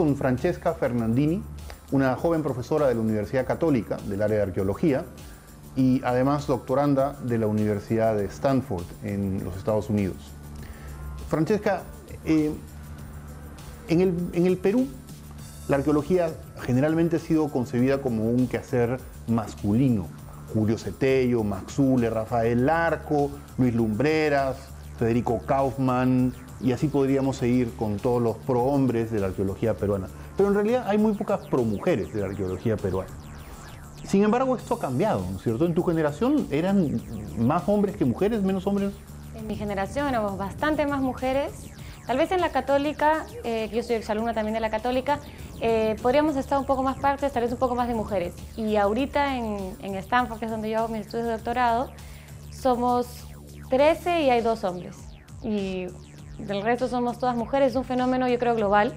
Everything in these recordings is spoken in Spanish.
con Francesca Fernandini, una joven profesora de la Universidad Católica del área de arqueología y además doctoranda de la Universidad de Stanford en los Estados Unidos. Francesca, en el Perú, la arqueología generalmente ha sido concebida como un quehacer masculino. Julio Cetello, Max Uhle, Rafael Larco, Luis Lumbreras, Federico Kaufmann, y así podríamos seguir con todos los prohombres de la arqueología peruana. Pero en realidad hay muy pocas promujeres de la arqueología peruana. Sin embargo, esto ha cambiado, ¿no es cierto? ¿En tu generación eran más hombres que mujeres, menos hombres? En mi generación éramos bastante más mujeres. Tal vez en la Católica, yo soy exalumna también de la Católica, podríamos estar un poco más partes, tal vez un poco más de mujeres. Y ahorita en Stanford, que es donde yo hago mis estudios de doctorado, somos 13 y hay 2 hombres. Y del resto somos todas mujeres. Es un fenómeno, yo creo, global,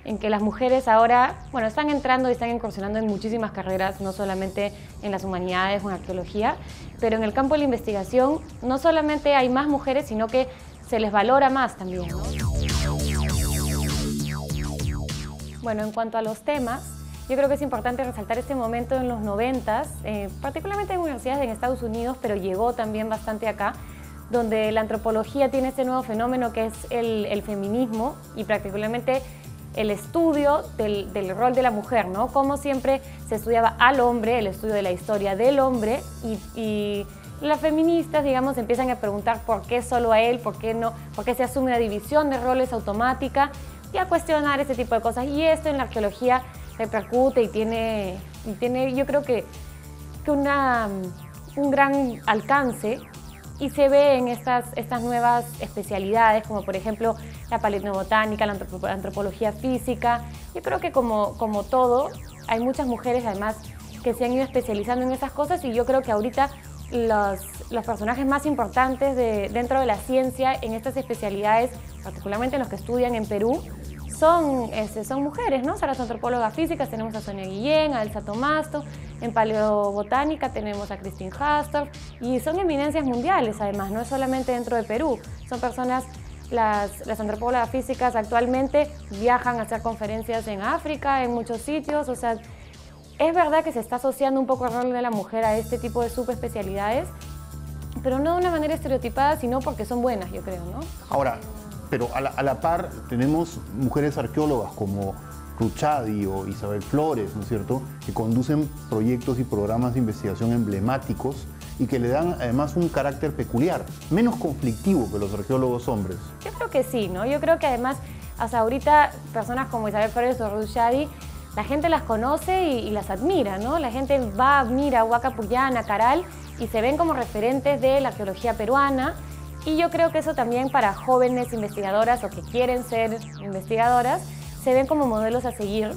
en que las mujeres ahora, bueno, están entrando y están incursionando en muchísimas carreras, no solamente en las humanidades o en arqueología, pero en el campo de la investigación no solamente hay más mujeres, sino que se les valora más también, ¿no? Bueno, en cuanto a los temas, yo creo que es importante resaltar este momento en los 90s, particularmente en universidades en Estados Unidos, pero llegó también bastante acá, donde la antropología tiene este nuevo fenómeno que es el feminismo y particularmente el estudio del rol de la mujer, ¿no? Como siempre se estudiaba al hombre, el estudio de la historia del hombre y las feministas, digamos, empiezan a preguntar por qué solo a él, por qué no, por qué se asume una división de roles automática y a cuestionar ese tipo de cosas. Y esto en la arqueología repercute y tiene yo creo que un gran alcance y se ve en estas nuevas especialidades, como por ejemplo la paleobotánica, la antropología física. Yo creo que como todo, hay muchas mujeres además que se han ido especializando en esas cosas y yo creo que ahorita los personajes más importantes dentro de la ciencia en estas especialidades, particularmente los que estudian en Perú, son mujeres, ¿no? O sea, las antropólogas físicas tenemos a Sonia Guillén, a Elsa Tomasto, en paleobotánica tenemos a Christine Hastorf y son eminencias mundiales además, no es solamente dentro de Perú, son personas, las antropólogas físicas actualmente viajan a hacer conferencias en África, en muchos sitios, o sea, es verdad que se está asociando un poco el rol de la mujer a este tipo de subespecialidades, pero no de una manera estereotipada, sino porque son buenas, yo creo, ¿no? Ahora, pero a la par tenemos mujeres arqueólogas como Ruchadi o Isabel Flores, ¿no es cierto?, que conducen proyectos y programas de investigación emblemáticos y que le dan además un carácter peculiar, menos conflictivo que los arqueólogos hombres. Yo creo que sí, ¿no? Yo creo que además, hasta ahorita, personas como Isabel Flores o Ruchadi, la gente las conoce y las admira, ¿no? La gente va, mira a Huaca Puyana, Caral, y se ven como referentes de la arqueología peruana. Y yo creo que eso también para jóvenes investigadoras o que quieren ser investigadoras, se ven como modelos a seguir,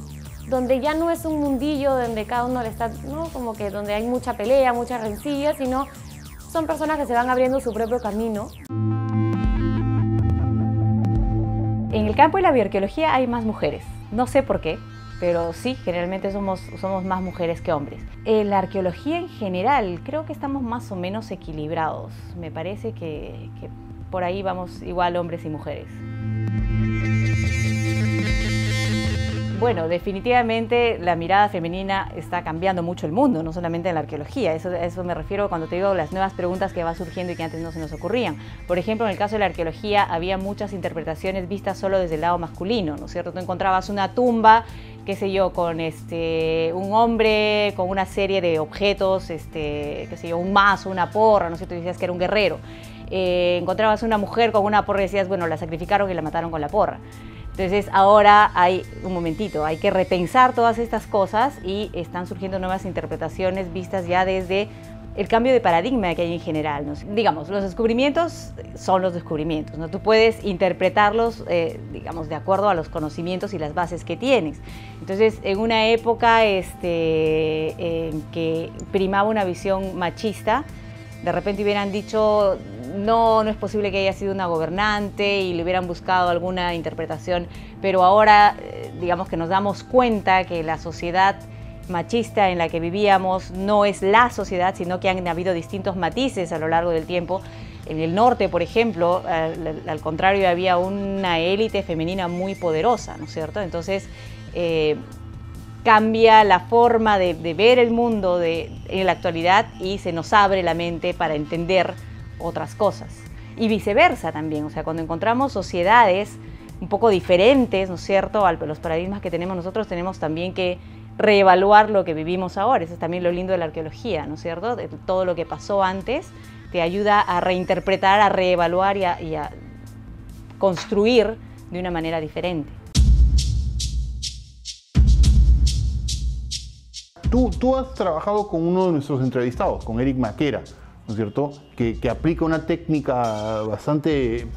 donde ya no es un mundillo donde cada uno le está, ¿no? Como que donde hay mucha pelea, mucha rencilla, sino son personas que se van abriendo su propio camino. En el campo de la bioarqueología hay más mujeres, no sé por qué, pero sí, generalmente somos más mujeres que hombres. En la arqueología en general, creo que estamos más o menos equilibrados. Me parece que por ahí vamos igual hombres y mujeres. Bueno, definitivamente la mirada femenina está cambiando mucho el mundo, no solamente en la arqueología. Eso me refiero cuando te digo las nuevas preguntas que van surgiendo y que antes no se nos ocurrían. Por ejemplo, en el caso de la arqueología había muchas interpretaciones vistas solo desde el lado masculino, ¿no es cierto? Tú encontrabas una tumba, qué sé yo, con un hombre con una serie de objetos, qué sé yo, un mazo, una porra, ¿no es cierto? Y decías que era un guerrero. Encontrabas una mujer con una porra y decías, bueno, la sacrificaron y la mataron con la porra. Entonces ahora hay un momentito, hay que repensar todas estas cosas y están surgiendo nuevas interpretaciones vistas ya desde el cambio de paradigma que hay en general, ¿no? Digamos, los descubrimientos son los descubrimientos, ¿no? Tú puedes interpretarlos, digamos, de acuerdo a los conocimientos y las bases que tienes. Entonces, en una época en que primaba una visión machista, de repente hubieran dicho, no es posible que haya sido una gobernante y le hubieran buscado alguna interpretación, pero ahora, digamos que nos damos cuenta que la sociedad machista en la que vivíamos no es la sociedad, sino que han habido distintos matices a lo largo del tiempo. En el norte, por ejemplo, al contrario, había una élite femenina muy poderosa, ¿no es cierto? Entonces, cambia la forma de ver el mundo en la actualidad y se nos abre la mente para entender otras cosas. Y viceversa también, o sea, cuando encontramos sociedades un poco diferentes, ¿no es cierto?, a los paradigmas que tenemos nosotros, tenemos también que reevaluar lo que vivimos ahora. Eso es también lo lindo de la arqueología, ¿no es cierto? De todo lo que pasó antes te ayuda a reinterpretar, a reevaluar y a construir de una manera diferente. Tú has trabajado con uno de nuestros entrevistados, con Eric Maquera, ¿no es cierto?, que aplica una técnica bastante,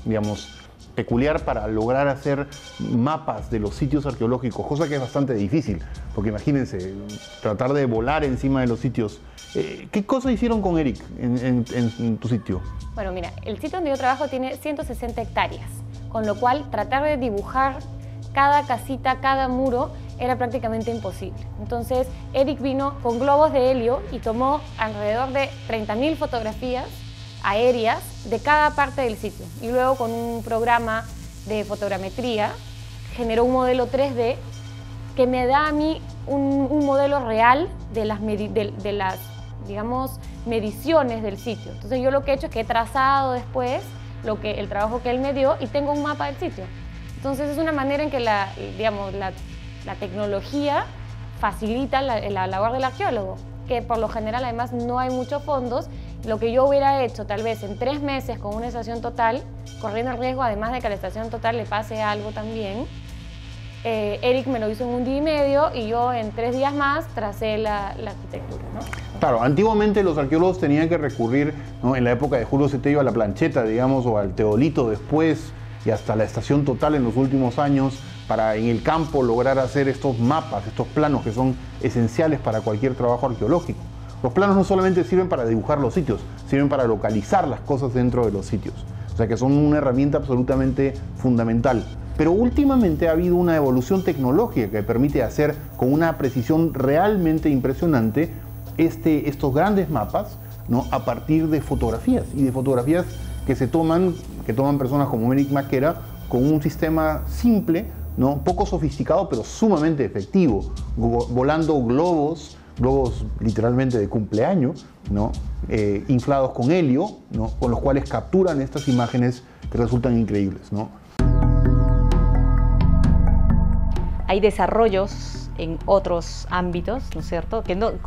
digamos, peculiar para lograr hacer mapas de los sitios arqueológicos, cosa que es bastante difícil, porque imagínense, tratar de volar encima de los sitios. ¿Qué cosa hicieron con Eric en tu sitio? Bueno, mira, el sitio donde yo trabajo tiene 160 hectáreas, con lo cual tratar de dibujar cada casita, cada muro, era prácticamente imposible. Entonces, Eric vino con globos de helio y tomó alrededor de 30.000 fotografías aéreas de cada parte del sitio. Y luego, con un programa de fotogrametría, generó un modelo 3D que me da a mí un modelo real de las digamos, mediciones del sitio. Entonces, yo lo que he hecho es que he trazado después el trabajo que él me dio y tengo un mapa del sitio. Entonces, es una manera en que la tecnología facilita la labor del arqueólogo, que por lo general además no hay muchos fondos. Lo que yo hubiera hecho tal vez en 3 meses con una estación total, corriendo el riesgo además de que a la estación total le pase algo también, Eric me lo hizo en 1 día y medio y yo en 3 días más tracé la arquitectura, ¿no? Claro, antiguamente los arqueólogos tenían que recurrir, ¿no?, en la época de Julio Cetello, a la plancheta, digamos, o al teodolito después, y hasta la estación total en los últimos años, para en el campo lograr hacer estos mapas, estos planos que son esenciales para cualquier trabajo arqueológico. Los planos no solamente sirven para dibujar los sitios, sirven para localizar las cosas dentro de los sitios. O sea que son una herramienta absolutamente fundamental. Pero últimamente ha habido una evolución tecnológica que permite hacer con una precisión realmente impresionante estos grandes mapas, ¿no?, a partir de fotografías, y de fotografías que toman personas como Eric Maquera con un sistema simple, ¿no?, poco sofisticado, pero sumamente efectivo, volando globos literalmente de cumpleaños, ¿no?, inflados con helio, ¿no?, con los cuales capturan estas imágenes que resultan increíbles, ¿no? Hay desarrollos en otros ámbitos, ¿no es cierto?,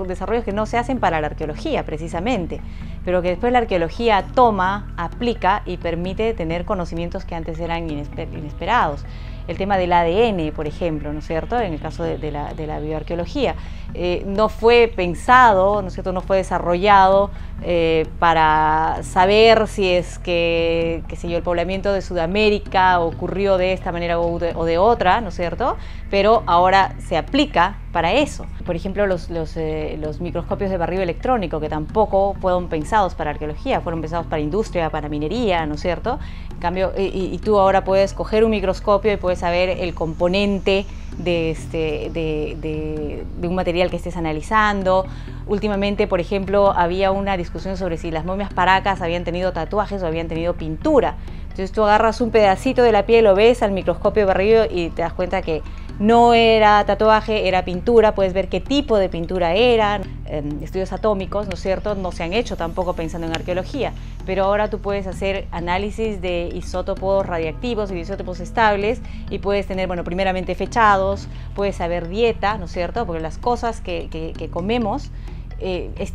desarrollos que no se hacen para la arqueología precisamente, pero que después la arqueología toma, aplica y permite tener conocimientos que antes eran inesperados. El tema del ADN, por ejemplo, ¿no es cierto?, en el caso de la bioarqueología, no fue pensado, ¿no es cierto?, no fue desarrollado para saber si es que, qué sé yo, el poblamiento de Sudamérica ocurrió de esta manera o de otra, ¿no es cierto?, pero ahora se aplica para eso. Por ejemplo, los microscopios de barrido electrónico, que tampoco fueron pensados para arqueología, fueron pensados para industria, para minería, ¿no es cierto? En cambio, y tú ahora puedes coger un microscopio y puedes saber el componente de un material que estés analizando. Últimamente, por ejemplo, había una discusión sobre si las momias paracas habían tenido tatuajes o habían tenido pintura. Entonces tú agarras un pedacito de la piel, lo ves al microscopio de barrido y te das cuenta que no era tatuaje, era pintura. Puedes ver qué tipo de pintura era. Estudios atómicos, ¿no es cierto?, no se han hecho tampoco pensando en arqueología, pero ahora tú puedes hacer análisis de isótopos radiactivos y de isótopos estables y puedes tener, bueno, primeramente fechados, puedes saber dieta, ¿no es cierto?, porque las cosas que comemos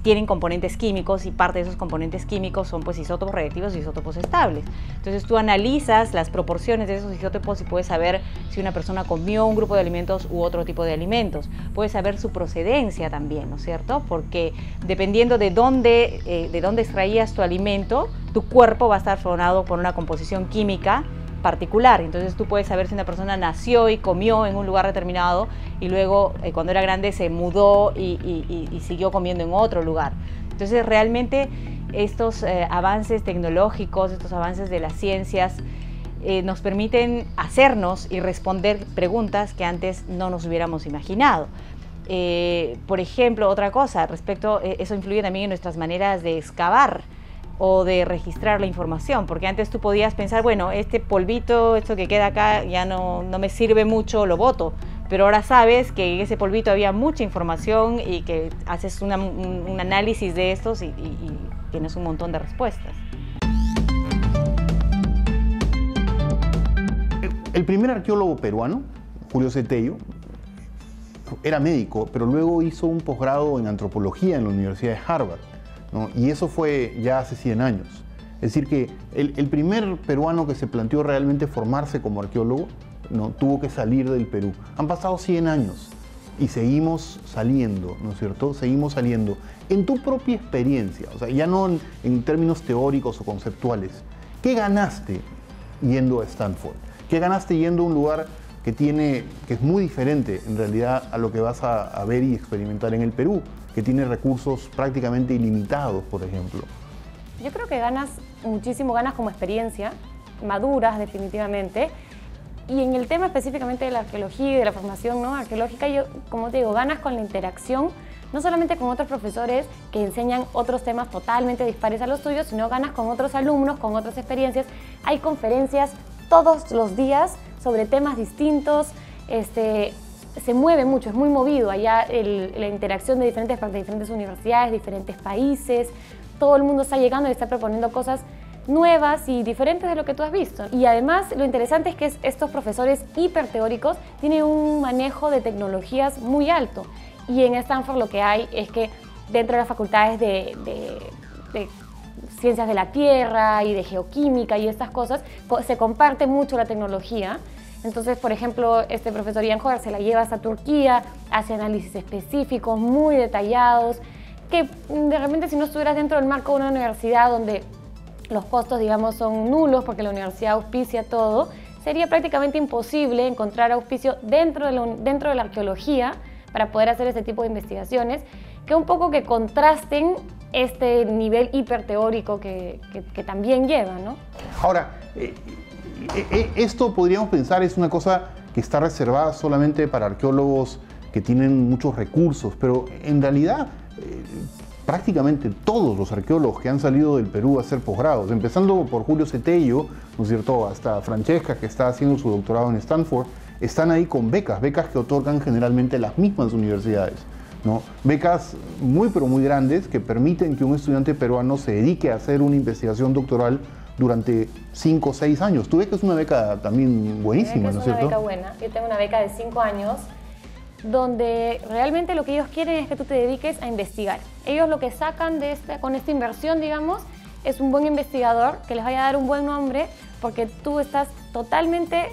tienen componentes químicos y parte de esos componentes químicos son pues isótopos radiactivos y isótopos estables. Entonces tú analizas las proporciones de esos isótopos y puedes saber si una persona comió un grupo de alimentos u otro tipo de alimentos. Puedes saber su procedencia también, ¿no es cierto? Porque dependiendo de dónde extraías tu alimento, tu cuerpo va a estar formado por una composición química particular. Entonces tú puedes saber si una persona nació y comió en un lugar determinado y luego cuando era grande se mudó y siguió comiendo en otro lugar. Entonces realmente estos avances tecnológicos, estos avances de las ciencias nos permiten hacernos y responder preguntas que antes no nos hubiéramos imaginado. Por ejemplo, otra cosa respecto, eso influye también en nuestras maneras de excavar. o de registrar la información, porque antes tú podías pensar, bueno, este polvito, esto que queda acá ya no me sirve mucho, lo boto, pero ahora sabes que en ese polvito había mucha información y que haces un análisis de estos y tienes un montón de respuestas. El primer arqueólogo peruano, Julio Cetello, era médico, pero luego hizo un posgrado en antropología en la Universidad de Harvard, ¿no? Y eso fue ya hace 100 años. Es decir que el primer peruano que se planteó realmente formarse como arqueólogo, ¿no?, tuvo que salir del Perú. Han pasado 100 años y seguimos saliendo, ¿no es cierto? Seguimos saliendo. En tu propia experiencia, o sea, ya no en términos teóricos o conceptuales, ¿qué ganaste yendo a Stanford? ¿Qué ganaste yendo a un lugar que es muy diferente en realidad a lo que vas a ver y experimentar en el Perú, que tiene recursos prácticamente ilimitados, por ejemplo? Yo creo que ganas muchísimo, ganas como experiencia, maduras definitivamente. Y en el tema específicamente de la arqueología y de la formación, ¿no?, arqueológica, yo, como te digo, ganas con la interacción, no solamente con otros profesores que enseñan otros temas totalmente dispares a los tuyos, sino ganas con otros alumnos, con otras experiencias. Hay conferencias todos los días sobre temas distintos, se mueve mucho, es muy movido allá la interacción de diferentes universidades, diferentes países, todo el mundo está llegando y está proponiendo cosas nuevas y diferentes de lo que tú has visto. Y además lo interesante es que estos profesores hiperteóricos tienen un manejo de tecnologías muy alto, y en Stanford lo que hay es que dentro de las facultades de ciencias de la tierra y de geoquímica y estas cosas, se comparte mucho la tecnología. Entonces, por ejemplo, este profesor Ian Hogarth se la lleva hasta Turquía, hace análisis específicos, muy detallados, que de repente si no estuvieras dentro del marco de una universidad donde los costos, digamos, son nulos porque la universidad auspicia todo, sería prácticamente imposible encontrar auspicio dentro de la arqueología para poder hacer este tipo de investigaciones, que un poco que contrasten este nivel hiperteórico que también lleva, ¿no? Ahora, esto podríamos pensar es una cosa que está reservada solamente para arqueólogos que tienen muchos recursos, pero en realidad prácticamente todos los arqueólogos que han salido del Perú a hacer posgrados, empezando por Julio Cetello, ¿no es cierto?, hasta Francesca, que está haciendo su doctorado en Stanford, están ahí con becas que otorgan generalmente las mismas universidades, ¿no? Becas muy pero muy grandes que permiten que un estudiante peruano se dedique a hacer una investigación doctoral durante 5 o 6 años. Tu beca es una beca también buenísima, ¿no es cierto? Es una beca buena. Yo tengo una beca de 5 años donde realmente lo que ellos quieren es que tú te dediques a investigar. Ellos lo que sacan con esta inversión, digamos, es un buen investigador que les vaya a dar un buen nombre, porque tú estás totalmente,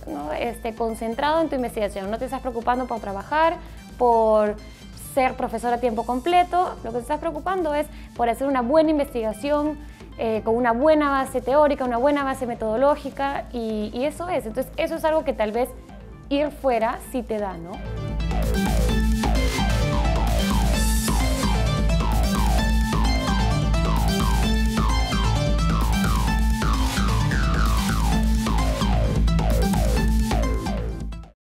¿no?, concentrado en tu investigación. No te estás preocupando por trabajar, por ser profesor a tiempo completo. Lo que te estás preocupando es por hacer una buena investigación, con una buena base teórica, una buena base metodológica, y eso es. Entonces, eso es algo que tal vez ir fuera sí te da, ¿no?